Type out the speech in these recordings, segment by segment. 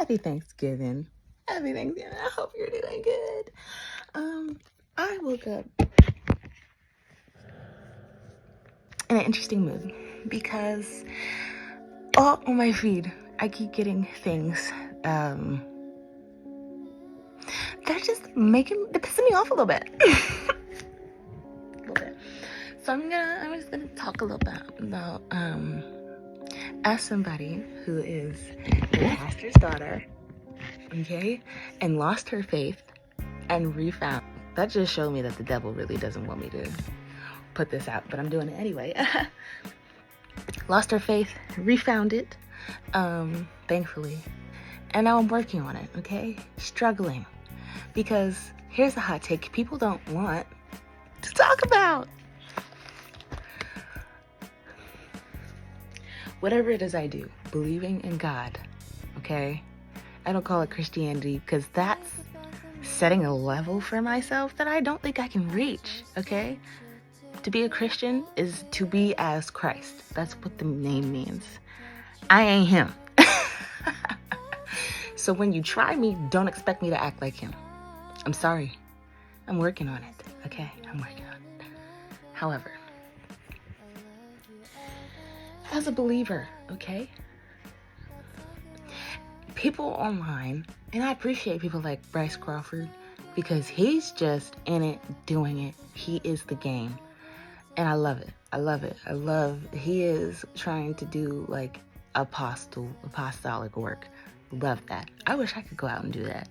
Happy Thanksgiving. Happy Thanksgiving. I hope you're doing good. I woke up in an interesting mood because all on my feed, I keep getting things they're just they're pissing me off a little bit. A little bit. So I'm just gonna talk a little bit about as somebody who is a pastor's daughter, okay, and lost her faith and refound. That just showed me that the devil really doesn't want me to put this out, but I'm doing it anyway. Lost her faith, refound it, thankfully, and now I'm working on it, okay? Struggling, because here's a hot take people don't want to talk about. Whatever it is I do, believing in God, okay? I don't call it Christianity because that's setting a level for myself that I don't think I can reach, okay? To be a Christian is to be as Christ. That's what the name means. I ain't him. So when you try me, don't expect me to act like him. I'm sorry. I'm working on it, okay? I'm working on it. However, as a believer, okay? People online, and I appreciate people like Bryce Crawford because he's just in it, doing it. He is the game. And I love it. I love it. He is trying to do like apostolic work. Love that. I wish I could go out and do that.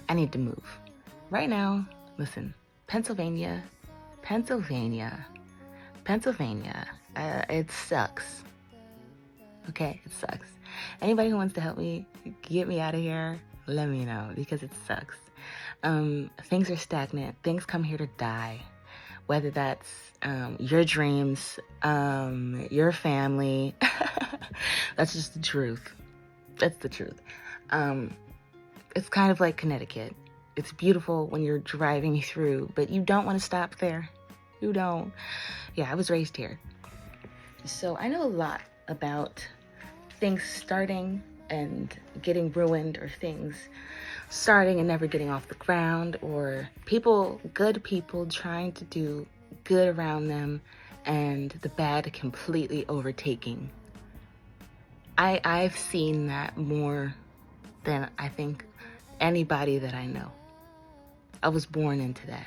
I need to move. Right now, listen, Pennsylvania, it sucks. Okay, it sucks. Anybody who wants to help me get me out of here, let me know because it sucks. Things are stagnant. Things come here to die. Whether that's your dreams, your family. That's just the truth. That's the truth. It's kind of like Connecticut. It's beautiful when you're driving through, but you don't want to stop there. You don't. Yeah, I was raised here. So I know a lot about things starting and getting ruined, or things starting and never getting off the ground, or good people trying to do good around them and the bad completely overtaking. I've seen that more than I think anybody that I know. I was born into that.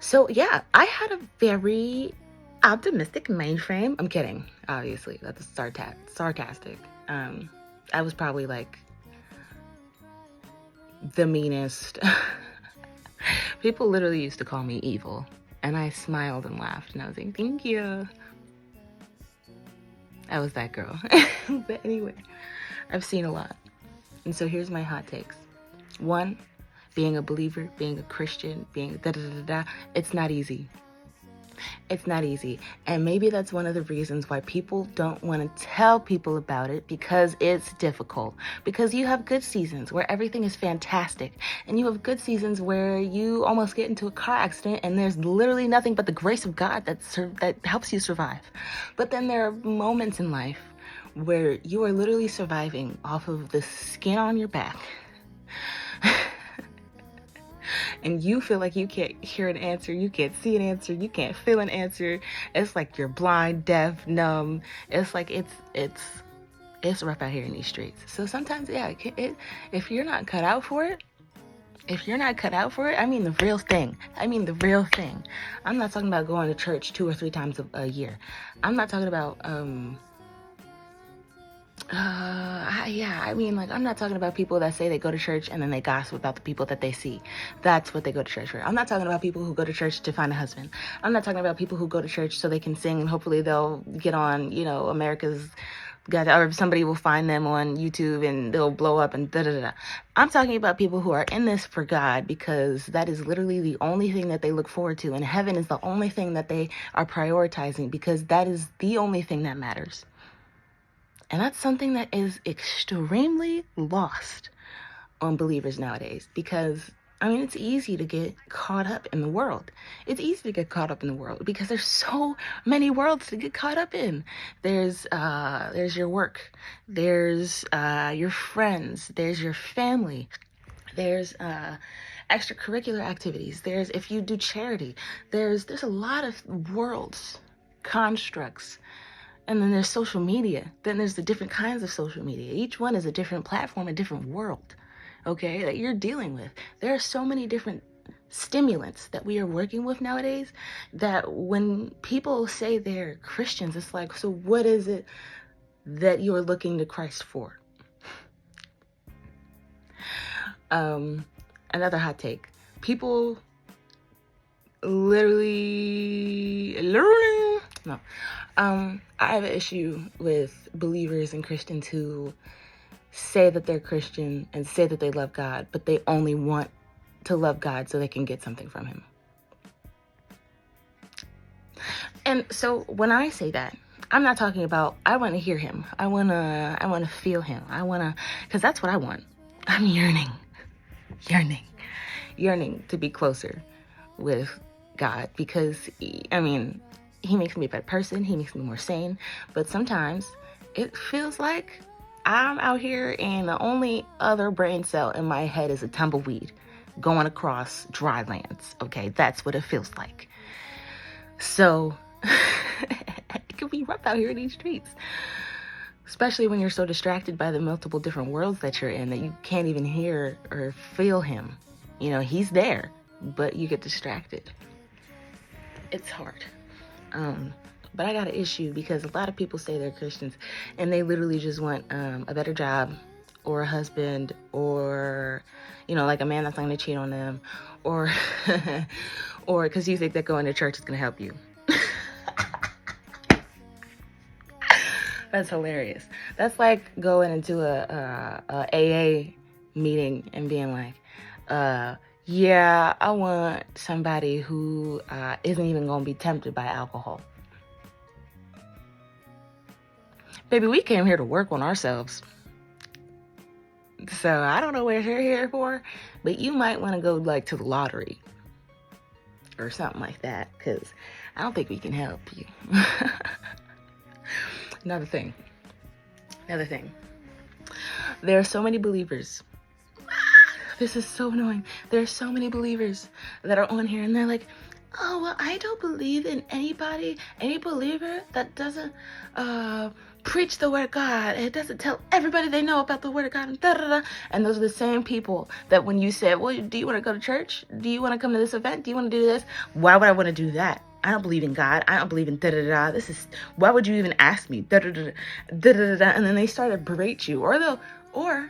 So yeah, I had a very optimistic mainframe. I'm kidding, obviously. That's sarcastic. I was probably like the meanest. People literally used to call me evil, and I smiled and laughed, and I was like, thank you. I was that girl. But anyway, I've seen a lot. And so here's my hot takes. 1, being a believer, being a Christian, being it's not easy. It's not easy. And maybe that's one of the reasons why people don't want to tell people about it, because it's difficult. Because you have good seasons where everything is fantastic, and you have good seasons where you almost get into a car accident and there's literally nothing but the grace of God that helps you survive. But then there are moments in life where you are literally surviving off of the skin on your back. And you feel like you can't hear an answer, you can't see an answer, you can't feel an answer. It's like you're blind, deaf, numb. It's like it's rough out here in these streets. So sometimes, yeah, if you're not cut out for it, I mean the real thing. I'm not talking about going to church 2 or 3 times a year. I'm not talking about I'm not talking about people that say they go to church and then they gossip about the people that they see. That's what they go to church for. I'm not talking about people who go to church to find a husband. I'm not talking about people who go to church so they can sing and hopefully they'll get on, America's Got, or somebody will find them on YouTube and they'll blow up and da-da-da-da. I'm talking about people who are in this for God because that is literally the only thing that they look forward to. And heaven is the only thing that they are prioritizing because that is the only thing that matters. And that's something that is extremely lost on believers nowadays because I mean, it's easy to get caught up in the world. It's easy to get caught up in the world because there's so many worlds to get caught up in. There's your work, there's your friends, there's your family, there's extracurricular activities, there's if you do charity, there's a lot of worlds, constructs. And then there's social media. Then there's the different kinds of social media. Each one is a different platform, a different world, okay, that you're dealing with. There are so many different stimulants that we are working with nowadays that when people say they're Christians, it's like, so what is it that you're looking to Christ for? Another hot take. People literally, no. I have an issue with believers and Christians who say that they're Christian and say that they love God, but they only want to love God so they can get something from him. And so when I say that, I'm not talking about, I want to hear him. I want to feel him. Because that's what I want. I'm yearning to be closer with God because, I mean, he makes me a better person. He makes me more sane. But sometimes it feels like I'm out here and the only other brain cell in my head is a tumbleweed going across dry lands. Okay, that's what it feels like. So it can be rough out here in these streets, especially when you're so distracted by the multiple different worlds that you're in that you can't even hear or feel him. You know, he's there, but you get distracted. It's hard. But I got an issue because a lot of people say they're Christians and they literally just want a better job or a husband or, you know, like a man that's not going to cheat on them or because you think that going to church is going to help you. That's hilarious. That's like going into a AA meeting and being like, yeah, I want somebody who isn't even going to be tempted by alcohol. Baby, we came here to work on ourselves. So I don't know what you're here for, but you might want to go like to the lottery or something like that because I don't think we can help you. Another thing. There are so many believers. This is so annoying. There are so many believers that are on here and they're like, oh, well, I don't believe in any believer that doesn't preach the word of God. It doesn't tell everybody they know about the word of God. And, and those are the same people that when you said, well, do you want to go to church? Do you want to come to this event? Do you want to do this? Why would I want to do that? I don't believe in God. I don't believe in da-da-da. Why would you even ask me? Da-da-da, da-da-da. And then they start to berate you. Or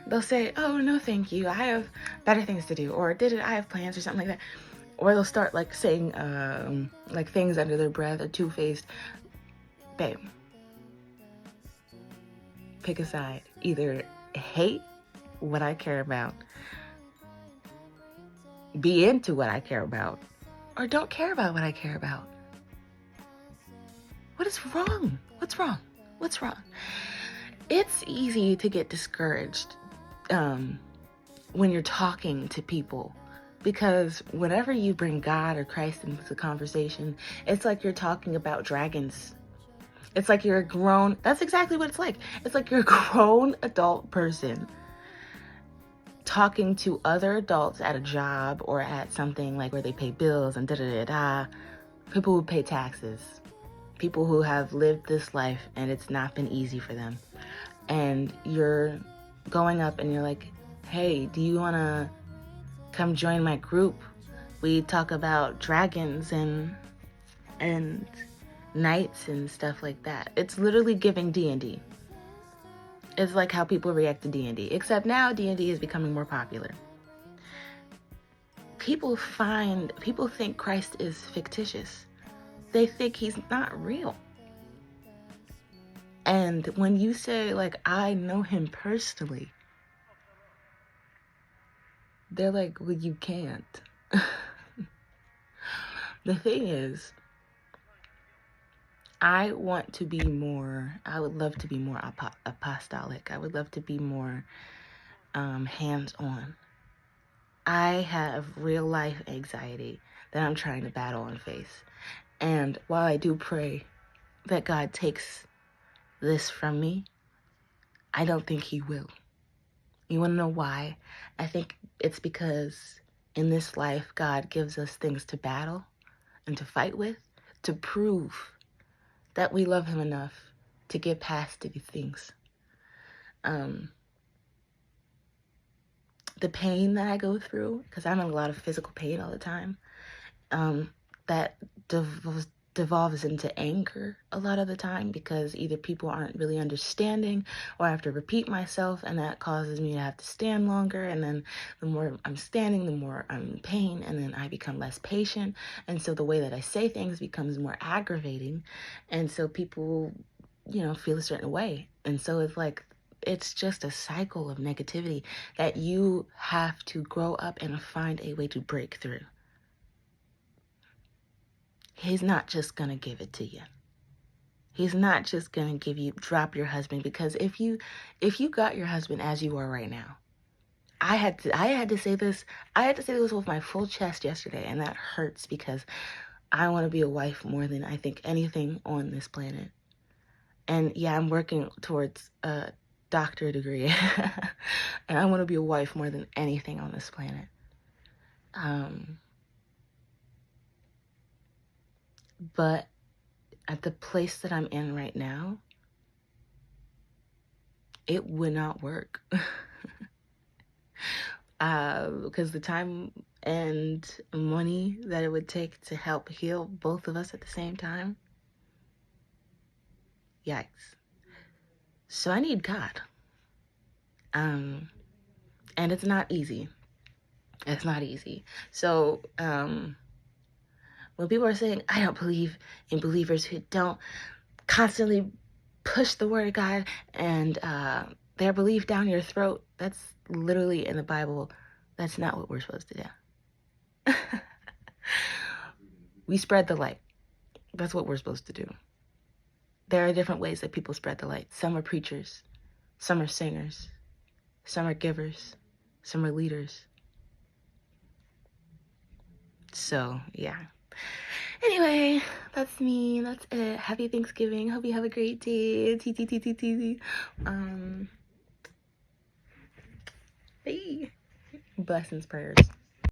they'll say, oh, no, thank you. I have better things to do. Or I have plans or something like that. Or they'll start like saying like things under their breath or two-faced. Babe, pick a side. Either hate what I care about, be into what I care about, or don't care about what I care about. What is wrong? What's wrong? It's easy to get discouraged when you're talking to people. Because whenever you bring God or Christ into the conversation, it's like you're talking about dragons. It's like you're that's exactly what it's like. It's like you're a grown adult person talking to other adults at a job or at something like where they pay bills and da-da-da-da. People who pay taxes. People who have lived this life and it's not been easy for them. And you're going up and you're like, hey, do you want to come join my group? We talk about dragons and knights and stuff like that. It's literally giving D&D. It's like how people react to D&D, except now D&D is becoming more popular. People think Christ is fictitious. They think he's not real. And when you say, like, I know him personally, they're like, well, you can't. The thing is, I would love to be more apostolic. I would love to be more hands-on. I have real life anxiety that I'm trying to battle and face. And while I do pray that God takes this from me, I don't think he will. You want to know why? I think it's because in this life, God gives us things to battle and to fight with, to prove that we love him enough to get past these things. The pain that I go through, because I'm in a lot of physical pain all the time, that devolves into anger a lot of the time, because either people aren't really understanding, or I have to repeat myself, and that causes me to have to stand longer, and then the more I'm standing, the more I'm in pain, and then I become less patient, and so the way that I say things becomes more aggravating, and so people, feel a certain way, and so it's like, it's just a cycle of negativity that you have to grow up and find a way to break through. He's not just going to give it to you. He's not just going to drop your husband, because if you got your husband as you are right now, I had to say this with my full chest yesterday, and that hurts because I want to be a wife more than I think anything on this planet. And yeah, I'm working towards a doctorate degree. And I want to be a wife more than anything on this planet. But at the place that I'm in right now, it would not work. Because the time and money that it would take to help heal both of us at the same time, yikes. So I need God. And it's not easy. It's not easy. So when people are saying, I don't believe in believers who don't constantly push the word of God and their belief down your throat, that's literally in the Bible. That's not what we're supposed to do. We spread the light. That's what we're supposed to do. There are different ways that people spread the light. Some are preachers, some are singers, some are givers, some are leaders. So, yeah. Anyway, that's me. That's it. Happy Thanksgiving. Hope you have a great day. Bye. Blessings, prayers.